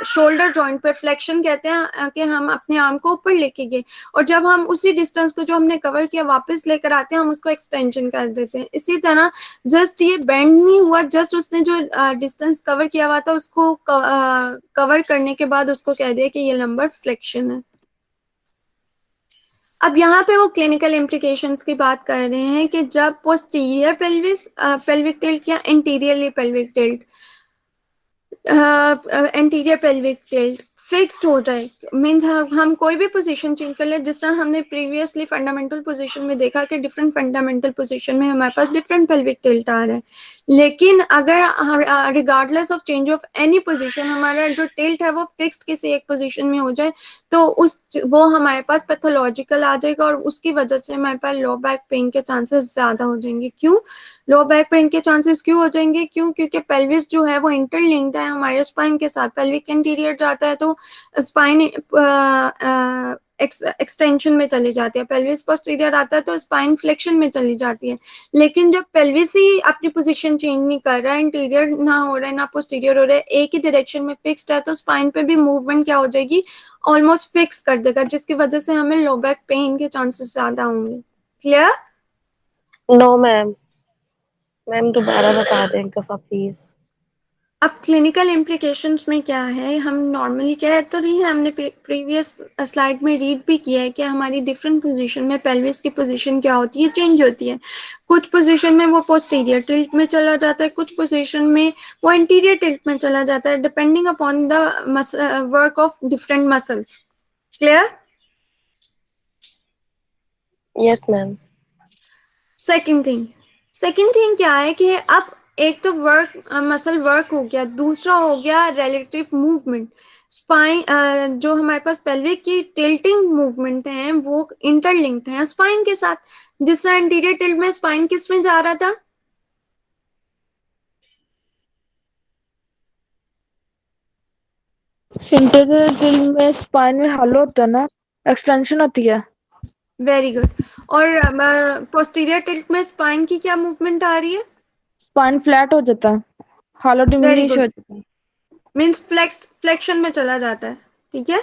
शोल्डर जॉइंट पर फ्लेक्शन कहते हैं कि हम अपने आर्म को ऊपर लेके गए, और जब हम उसी डिस्टेंस को जो हमने कवर किया वापस लेकर आते हैं हम उसको एक्सटेंशन कर देते हैं। इसी तरह जस्ट ये बेंड नहीं हुआ, जस्ट उसने जो डिस्टेंस कवर किया हुआ था उसको कवर करने के बाद उसको कह दिया कि ये लंबर फ्लेक्शन है। अब यहाँ पे वो क्लिनिकल इम्प्लीकेशंस की बात कर रहे हैं कि जब पोस्टीरियर पेल्विक टिल्ट या interiorly pelvic tilt anterior pelvic tilt fixed हो जाए, मीन्स हम कोई भी पोजीशन चेंज कर ले, जिस तरह हमने प्रीवियसली फंडामेंटल पोजीशन में देखा कि डिफरेंट फंडामेंटल पोजीशन में हमारे पास डिफरेंट पेल्विक टिल्ट आ रहा है, लेकिन अगर regardless of change of any position हमारा जो टिल्ट है वो फिक्स्ड किसी एक पोजीशन में हो जाए, तो उस वो हमारे पास पैथोलॉजिकल आ जाएगा और उसकी वजह से हमारे पास लो बैक पेन के चांसेस ज्यादा हो जाएंगे। क्यों लो बैक पेन के चांसेस क्यों हो जाएंगे? क्योंकि पेल्विस जो है वो इंटरलिंक्ड है हमारे स्पाइन के साथ। पेल्विक इंटीरियर जाता है तो स्पाइन एक्सटेंशन में चली जाती है, पेल्विस पोस्टीरियर आता है तो स्पाइन फ्लेक्शन में चली जाती है। लेकिन जब पेल्विस ही अपनी पोजीशन चेंज नहीं कर रहा है, इंटीरियर ना हो रहा है ना पोस्टीरियर हो रहा है, एक ही डायरेक्शन में फिक्स्ड है, तो स्पाइन पे भी मूवमेंट क्या हो जाएगी, ऑलमोस्ट फिक्स कर देगा, जिसकी वजह से हमें लो बैक पेन के चांसेस ज्यादा होंगे। क्लियर? नो मैम, मैम दोबारा बता दें एक दफा प्लीज। अब क्लिनिकल इम्प्लीकेशंस में क्या है, हम नॉर्मली कह तो नहीं है, हमने प्रीवियस स्लाइड में रीड भी किया है कि हमारी डिफरेंट पोजीशन में पेल्विस की पोजीशन क्या होती है, चेंज होती है। कुछ पोजीशन में वो पोस्टीरियर टिल्ट में चला जाता है, कुछ पोजीशन में वो एंटीरियर टिल्ट में चला जाता है, depending upon the work of different muscles. Clear? Yes ma'am. Second thing क्या है कि अब एक तो मसल वर्क हो गया, दूसरा हो गया रिलेटिव मूवमेंट। स्पाइन जो हमारे पास पेल्विक की टिल्टिंग मूवमेंट है वो इंटरलिंक्ड है स्पाइन के साथ। जिससे एंटीरियर टिल्ट में स्पाइन किस में जा रहा था? इंटीरियर टिल्ट में स्पाइन में हॉलो होता है ना, एक्सटेंशन होती है। Very good. और पोस्टीरियर टिल्ट में स्पाइन की क्या मूवमेंट आ रही है? स्पाइन फ्लैट हो जाता है, हॉलो वेरी डिमिनिश हो गुड, जाता है। मीन्स फ्लेक्शन में चला जाता है। ठीक है,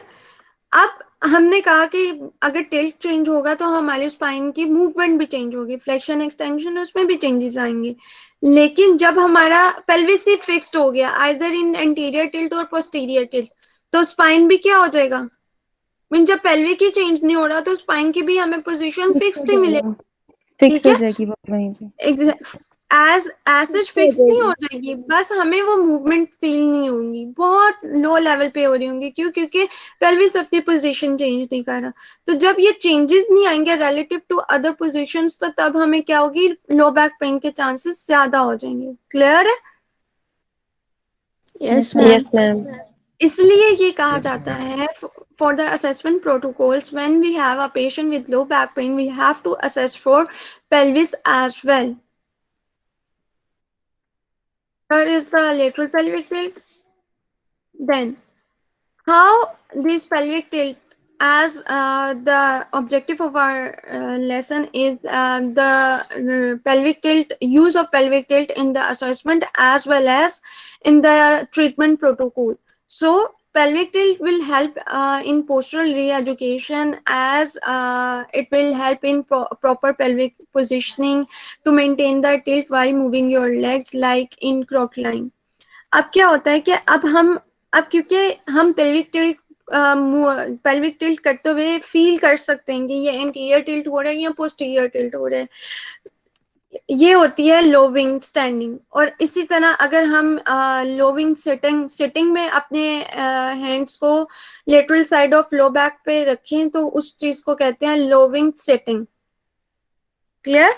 अब हमने कहा कि अगर टिल्ट चेंज होगा तो हमारे स्पाइन की मूवमेंट भी चेंज होगी, फ्लेक्शन एक्सटेंशन उसमें भी चेंजेस आएंगे। लेकिन जब हमारा पेल्विस ही फिक्स्ड हो गया आइदर इन एंटीरियर टिल्ट और पोस्टीरियर टिल्ट, तो स्पाइन भी क्या हो जाएगा? मीन जब पेल्विक ही चेंज नहीं हो रहा तो स्पाइन की भी हमें पोजीशन फिक्स्ड ही मिलेगी। फिक्स ठीक हो है, जाएगी वो वहीं पे। एज एज फिक्स नहीं हो जाएगी, बस हमें वो मूवमेंट फील नहीं होंगी, बहुत लो लेवल पे हो रही होंगी। क्योंकि पेल्विस अपनी पोजीशन चेंज नहीं कर रहा। तो जब ये चेंजेस नहीं आएंगे रिलेटिव टू अदर पोजीशंस, तो तब हमें क्या होगी, लो बैक पेन के चांसेस ज्यादा हो जाएंगे। क्लियर है? Yes yes ma'am. मैम। इसलिए ये कहा जाता है for the assessment protocols, when we have a patient with low back pain, we have to assess for pelvis as well. There is the lateral pelvic tilt. Then how this pelvic tilt, as the objective of our lesson is the pelvic tilt, use of pelvic tilt in the assessment as well as in the treatment protocol. So pelvic tilt will help in postural re-education, as it will help in proper pelvic positioning to maintain the tilt while moving your legs like in croc line. अब क्या होता है कि अब क्योंकि हम pelvic tilt करते हुए फील कर सकते हैं कि ये एंटीरियर टिल्ट हो रहा है या पोस्टीरियर टिल्ट हो रहा है, ये होती है लो विंग स्टैंडिंग। और इसी तरह अगर हम लो विंग सिटिंग में अपने हैंड्स को lateral side of low back पे रखें तो उस चीज को कहते हैं लो विंग सिटिंग। क्लियर?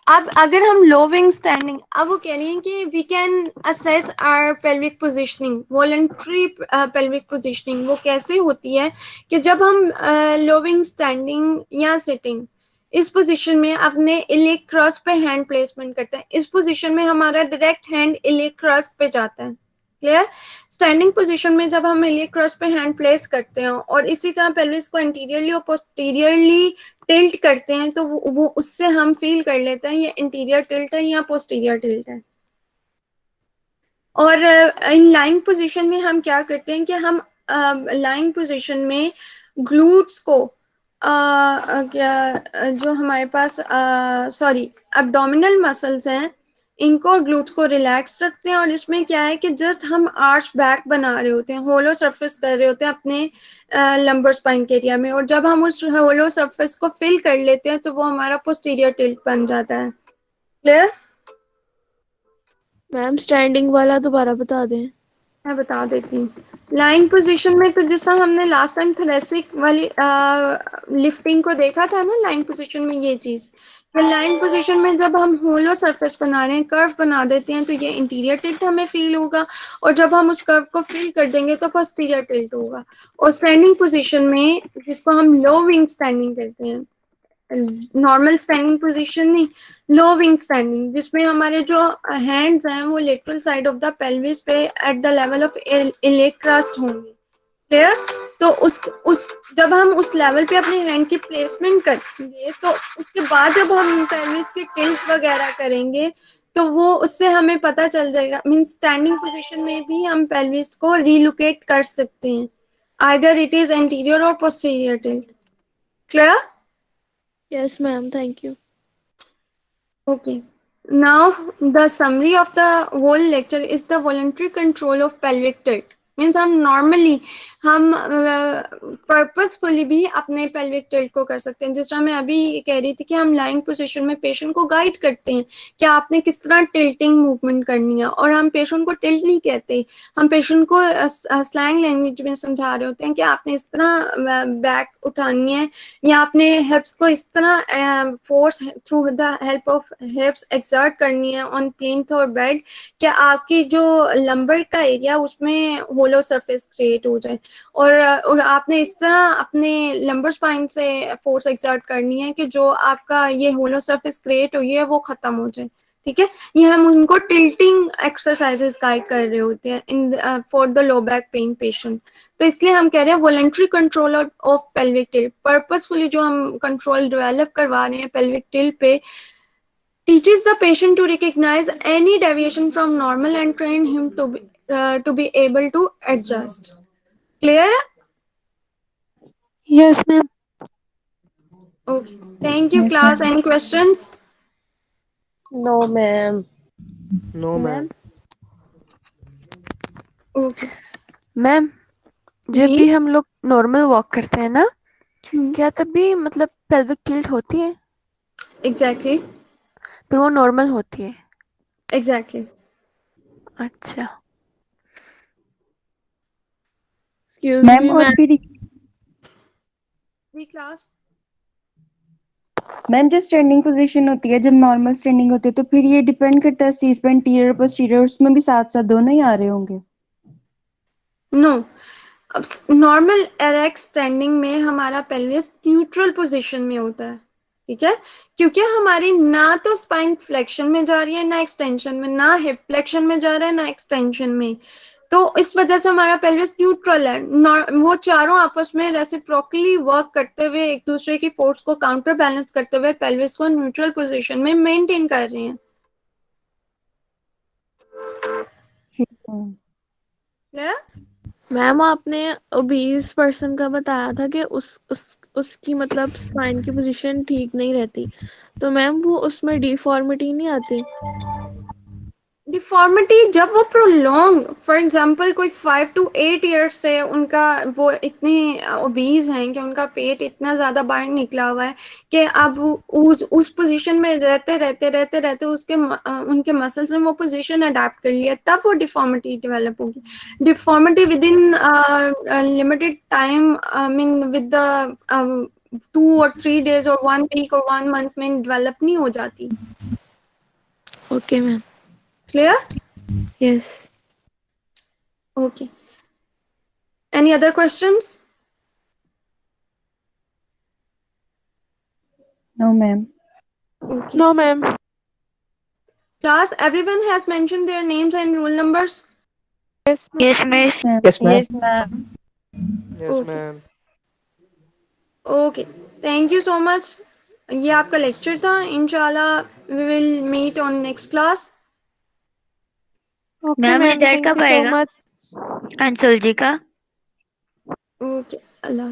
अब अगर हम लो विंग स्टैंडिंग, अब वो कह रही हैं कि we can assess our pelvic positioning, voluntary pelvic positioning. वो कैसे होती है कि जब हम लो विंग स्टैंडिंग या सिटिंग इस पोजीशन में अपने इलिक क्रस्ट पे हैंड प्लेसमेंट करते हैं, इस पोजीशन में हमारा डायरेक्ट हैंड इलिक क्रस्ट पे जाता है। क्लियर? स्टैंडिंग पोजीशन में जब हम इलिक क्रस्ट पे हैंड प्लेस करते हैं और इसी तरह पेल्विस को इंटीरियरली और पोस्टीरियरली टिल्ट करते हैं, तो वो उससे हम फील कर लेते हैं ये इंटीरियर टिल्ट है या पोस्टीरियर टिल्ट है। और इन लाइंग पोजीशन में हम क्या करते हैं कि हम लाइंग पोजीशन में ग्लूट्स को जो हमारे पास एब्डोमिनल मसल्स हैं, इनको ग्लूट्स को रिलैक्स रखते हैं। और इसमें क्या है कि जस्ट हम आर्च बैक बना रहे होते हैं, होलो सरफेस कर रहे होते हैं अपने लंबर स्पाइन के एरिया में। और जब हम उस होलो सरफेस को फिल कर लेते हैं तो वो हमारा पोस्टीरियर टिल्ट बन जाता है। क्लियर? मैम स्टैंडिंग वाला दोबारा बता दें। मैं बता देती हूँ। लाइंग पोजीशन में तो जैसा हमने लास्ट टाइम थोरेसिक वाली लिफ्टिंग को देखा था ना, लाइंग पोजीशन में ये चीज, लाइंग पोजीशन में जब हम होलो सरफेस बना रहे हैं, कर्व बना देते हैं, तो ये इंटीरियर टिल्ट हमें फील होगा, और जब हम उस कर्व को फील कर देंगे तो पोस्टीरियर टिल्ट होगा। और स्टैंडिंग पोजीशन में, जिसको हम लो विंग स्टैंडिंग कहते हैं, नॉर्मल स्टैंडिंग पोजीशन नहीं, लो विंग स्टैंडिंग, जिसमें हमारे जो हैंड्स हैं वो lateral side of the pelvis पे at the level of iliac crest होंगे। क्लियर? तो उस जब हम उस लेवल पे अपने हैंड की प्लेसमेंट करेंगे, तो उसके बाद जब हम पेल्विस की टिल्ट वगैरह करेंगे, तो वो उससे हमें पता चल जाएगा। मीन स्टैंडिंग पोजीशन में भी हम पेल्विस को रिलोकेट कर सकते हैं, आइदर इट इज एंटीरियर और posterior tilt. Clear? Yes, ma'am. Thank you. Okay. Now, the summary of the whole lecture is the voluntary control of pelvic tilt. Means हम normally हम पर्पसफुली भी अपने pelvic tilt को कर सकते हैं। जिस तरह मैं अभी कह रही थी कि हम लाइंग पोजीशन में पेशेंट को गाइड करते हैं कि आपने किस तरह टिल्टिंग मूवमेंट करनी है, और हम पेशेंट को टिल्ट नहीं कहते, हम पेशेंट को स्लैंग लैंग्वेज में समझा रहे होते हैं कि आपने इस तरह बैक उठानी है, या आपने हिप्स को इस तरह force through the help of हिप्स exert करनी है ऑन प्लिंथ और बेड, कि आपकी जो लंबर का एरिया उसमें होलो सरफेस क्रिएट हो जाए, और आपने इस तरह अपने लंबर स्पाइन से फोर्स एक्सर्ट करनी है कि जो आपका ये होलो सरफेस क्रिएट हुई है वो खत्म हो जाए। ठीक है, ये हम उनको टिल्टिंग एक्सरसाइजेस गाइड कर रहे होते हैं in for the low back pain patient. तो इसलिए हम कह रहे हैं voluntary control of pelvic tilt, purposefully जो हम कंट्रोल डेवलप करवा रहे हैं पेल्विक टिल्ट पे, teaches the patient to recognize any deviation from normal and train him to be able to adjust. Clear? Yes, ma'am. Okay. Thank you, Yes, class. ma'am. Any questions? No, ma'am. No ma'am. Okay. Ma'am, जब जी? भी हम लोग normal walk करते हैं ना, Hmm. क्या तब भी मतलब पेल्विक टिल्ट होती है? Exactly. फिर वो नॉर्मल होती है? Exactly. अच्छा। Excuse मैम me, और ma'am. भी जी class. मैम जो स्टैंडिंग पोजीशन होती है, जब नॉर्मल स्टैंडिंग होती है, तो फिर ये डिपेंड करता है उस चीज पे, इंटीरियर पोस्टीरियर उसमें भी साथ साथ दोनों ही आ रहे होंगे। No. अब नॉर्मल एरेक्ट स्टैंडिंग में हमारा पेल्विस न्यूट्रल पोजीशन में होता है। ठीक है, क्योंकि हमारी ना तो स्पाइन फ्लेक्शन में जा रही है, ना एक्सटेंशन में, ना हिप फ्लेक्शन में जा रहा है, ना एक्सटेंशन में, तो इस वजह से हमारा पेल्विस न्यूट्रल है। वो चारों आपस में रेसिप्रोकली वर्क करते हुए, एक दूसरे की फोर्स को काउंटर बैलेंस करते हुए पेल्विस को न्यूट्रल पोजीशन में मेंटेन कर रहे हैं। क्लियर? मैम आपने ओबीज पर्सन का बताया था कि उसकी मतलब स्पाइन की पोजीशन ठीक नहीं रहती, तो मैम वो उसमें डिफॉर्मिटी नहीं आती? डिफॉर्मिटी जब वो प्रोलॉन्ग, फॉर एग्जांपल कोई 5 to 8 ईयर्स से उनका वो इतने ओबीज हैं कि उनका पेट इतना ज्यादा बाहर निकला हुआ है कि अब उस पोजीशन में रहते उसके उनके मसल्स ने वो पोजीशन अडेप्ट कर लिया, तब वो डिफॉर्मिटी डेवलप होगी। Deformity with in limited time, mean with the 2 or 3 days or 1 week or 1 month में डेवलप नहीं हो जाती। Okay ma'am. Clear? Yes. Okay. Any other questions? No ma'am. Okay. No, ma'am. Class, everyone has mentioned their names and roll numbers. Yes, miss. Yes, ma'am. Yes ma'am. Yes Okay. Ma'am. Okay. Thank you so much. ये आपका lecture था। इंशाल्लाह we will meet on next class. Okay, ma'am ma'am. Result Thank कब you so आएगा much. Anshul जी का? Okay. Allah.